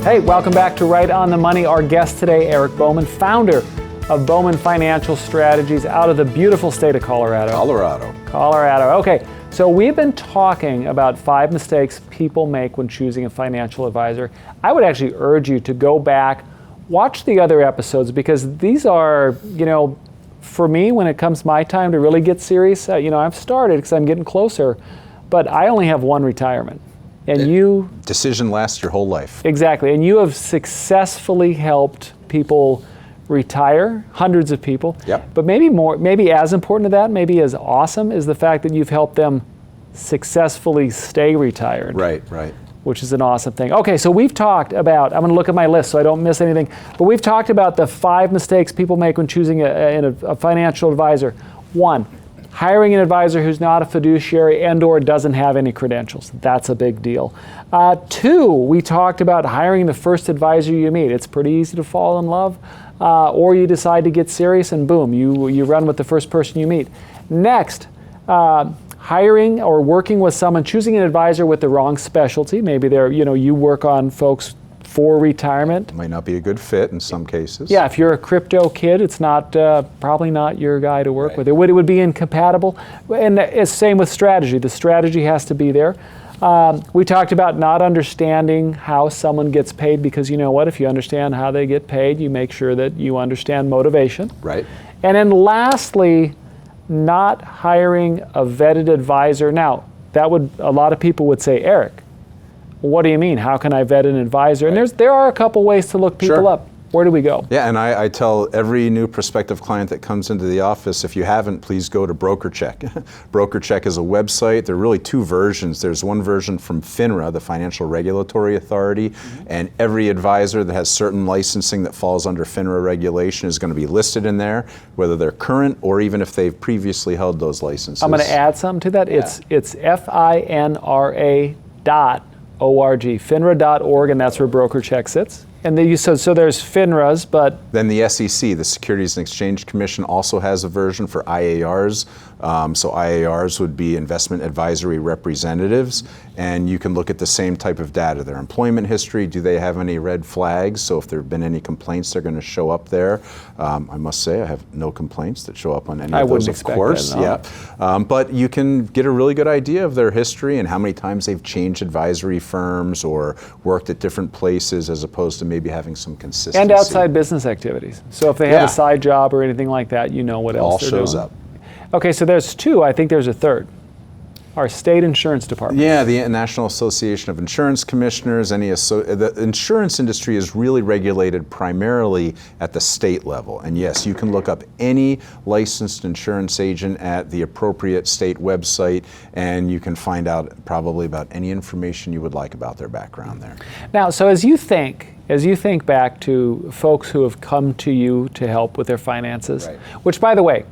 Hey, welcome back to Right on the Money. Our guest today, Erik Bowman, founder of Bowman Financial Strategies out of the beautiful state of Colorado. Colorado. Okay, so we've been talking about 5 mistakes people make when choosing a financial advisor. I would actually urge you to go back, watch the other episodes, because these are, for me, when it comes my time to really get serious, I've started because I'm getting closer, but I only have one retirement. And decision lasts your whole life. Exactly, and you have successfully helped people retire, hundreds of people. Yep. But maybe as important to that, maybe as awesome, is the fact that you've helped them successfully stay retired. Right. Which is an awesome thing. Okay, so we've talked about, I'm going to look at my list so I don't miss anything, but we've talked about the 5 mistakes people make when choosing a financial advisor. 1, hiring an advisor who's not a fiduciary and or doesn't have any credentials. That's a big deal. 2, we talked about hiring the first advisor you meet. It's pretty easy to fall in love, or you decide to get serious and boom, you run with the first person you meet. Next, hiring or working with someone, choosing an advisor with the wrong specialty. Maybe you work on folks for retirement. Might not be a good fit in some cases. Yeah, if you're a crypto kid, it's not probably not your guy to work with. It would be incompatible. And it's same with strategy. The strategy has to be there. We talked about not understanding how someone gets paid, because you know what? If you understand how they get paid, you make sure that you understand motivation. Right. And then lastly, not hiring a vetted advisor. Now, a lot of people would say, Erik, what do you mean? How can I vet an advisor? And there are a couple ways to look people up. Where do we go? Yeah, and I tell every new prospective client that comes into the office, if you haven't, please go to BrokerCheck. BrokerCheck is a website. There are really 2 versions. There's one version from FINRA, the Financial Regulatory Authority, and every advisor that has certain licensing that falls under FINRA regulation is going to be listed in there, whether they're current or even if they've previously held those licenses. I'm going to add something to that. Yeah. It's FINRA.org, FINRA.org, and that's where BrokerCheck sits. And so there's FINRAs, but... Then the SEC, the Securities and Exchange Commission, also has a version for IARs. So IARs would be investment advisory representatives, and you can look at the same type of data. Their employment history, do they have any red flags? So if there have been any complaints, they're going to show up there. I must say I have no complaints that show up on any of those, of course. That, no. Yeah. But you can get a really good idea of their history and how many times they've changed advisory firms or worked at different places, as opposed to maybe having some consistency. And outside business activities. So if they have a side job or anything like that, you know what else they're doing. All shows up. Okay, so there's 2. I think there's a 3rd. Our state insurance department. Yeah, the National Association of Insurance Commissioners. The insurance industry is really regulated primarily at the state level. And yes, you can look up any licensed insurance agent at the appropriate state website, and you can find out probably about any information you would like about their background there. Now, so as you think back to folks who have come to you to help with their finances, which, by the way,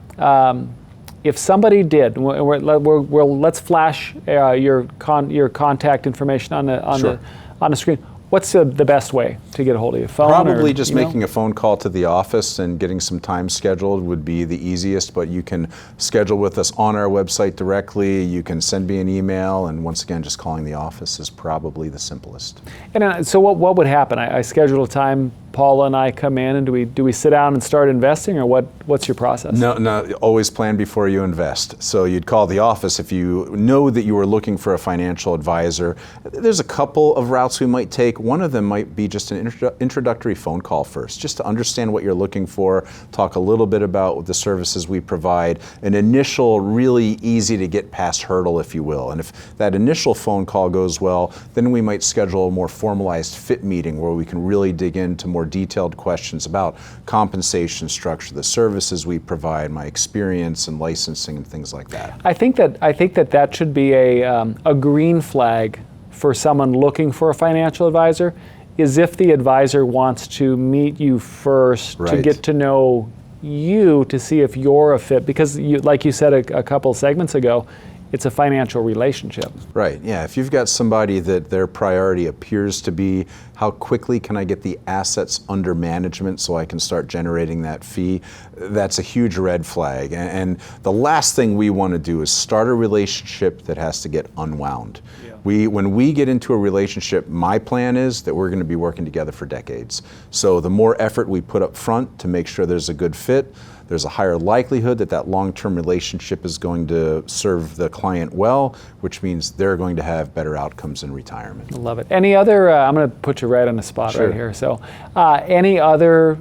if somebody did, let's flash your contact information on the screen. What's the best way to get a hold of you? Phone? Probably just making a phone call to the office and getting some time scheduled would be the easiest, but you can schedule with us on our website directly. You can send me an email, and once again, just calling the office is probably the simplest. And so what would happen? I schedule a time, Paula and I come in, and do we sit down and start investing, or what's your process? No, always plan before you invest. So you'd call the office if you know that you are looking for a financial advisor. There's a couple of routes we might take. One of them might be just an introductory phone call first, just to understand what you're looking for, talk a little bit about the services we provide, an initial really easy to get past hurdle, if you will. And if that initial phone call goes well, then we might schedule a more formalized fit meeting where we can really dig into more detailed questions about compensation structure, the services we provide, my experience and licensing and things like that. I think that should be a green flag for someone looking for a financial advisor, is if the advisor wants to meet you first to get to know you, to see if you're a fit. Because like you said a couple segments ago, It's a financial relationship. Right, yeah. If you've got somebody that their priority appears to be how quickly can I get the assets under management so I can start generating that fee, that's a huge red flag. And the last thing we want to do is start a relationship that has to get unwound. When we get into a relationship, my plan is that we're going to be working together for decades. So the more effort we put up front to make sure there's a good fit, there's a higher likelihood that that long-term relationship is going to serve the client well, which means they're going to have better outcomes in retirement. I love it. Any other, I'm going to put you right on the spot right here. So any other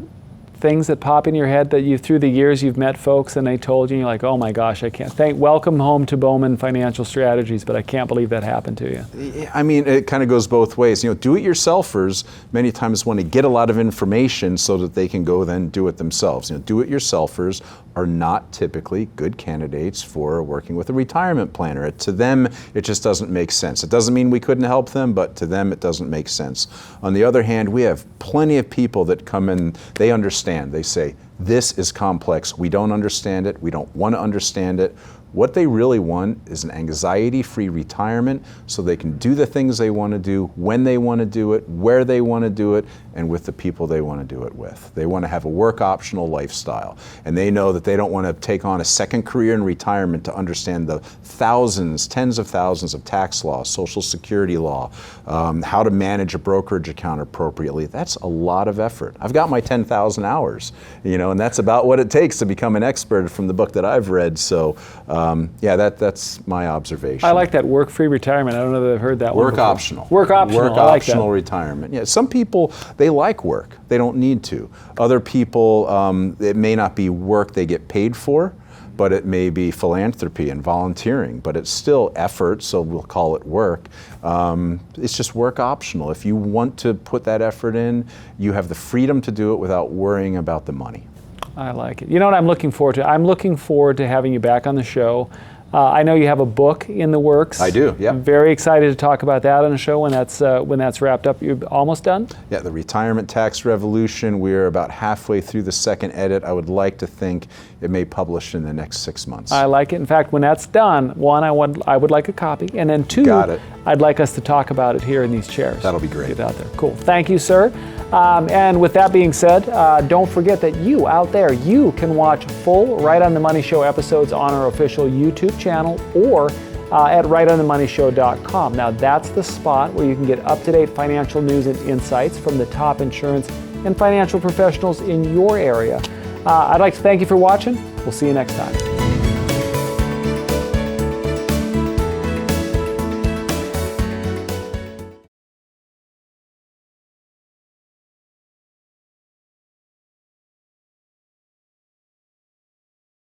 things that pop in your head that you, through the years, you've met folks and they told you, and you're like, oh my gosh, I can't, welcome home to Bowman Financial Strategies, but I can't believe that happened to you? I mean, it kind of goes both ways. You know, do-it-yourselfers many times want to get a lot of information so that they can go then do it themselves. You know, do-it-yourselfers are not typically good candidates for working with a retirement planner. To them, it just doesn't make sense. It doesn't mean we couldn't help them, but to them, it doesn't make sense. On the other hand, we have plenty of people that come in, they understand. They say, this is complex. We don't understand it. We don't want to understand it. What they really want is an anxiety-free retirement so they can do the things they want to do, when they want to do it, where they want to do it, and with the people they want to do it with. They want to have a work-optional lifestyle. And they know that they don't want to take on a second career in retirement to understand the thousands, tens of thousands of tax law, Social Security law, how to manage a brokerage account appropriately. That's a lot of effort. I've got my 10,000 hours, you know, and that's about what it takes to become an expert from the book that I've read. So, yeah, that's my observation. I like that, work-free retirement. I don't know that I've heard that one before. Work-optional. Work-optional. Work-optional retirement. Yeah, some people, they like work. They don't need to. Other people, it may not be work they get paid for, but it may be philanthropy and volunteering, but it's still effort, so we'll call it work. It's just work optional. If you want to put that effort in, you have the freedom to do it without worrying about the money. I like it. You know what I'm looking forward to? I'm looking forward to having you back on the show. I know you have a book in the works. I do, yeah. I'm very excited to talk about that on the show when that's wrapped up. You're almost done? Yeah, the Retirement Tax Revolution. We're about halfway through the second edit. I would like to think it may publish in the next 6 months. I like it. In fact, when that's done, one, I would like a copy, and then two, I'd like us to talk about it here in these chairs. That'll be great. Get out there. Cool. Thank you, sir. And with that being said, don't forget that you out there, you can watch full Right on the Money Show episodes on our official YouTube channel or at rightonthemoneyshow.com. Now that's the spot where you can get up-to-date financial news and insights from the top insurance and financial professionals in your area. I'd like to thank you for watching. We'll see you next time.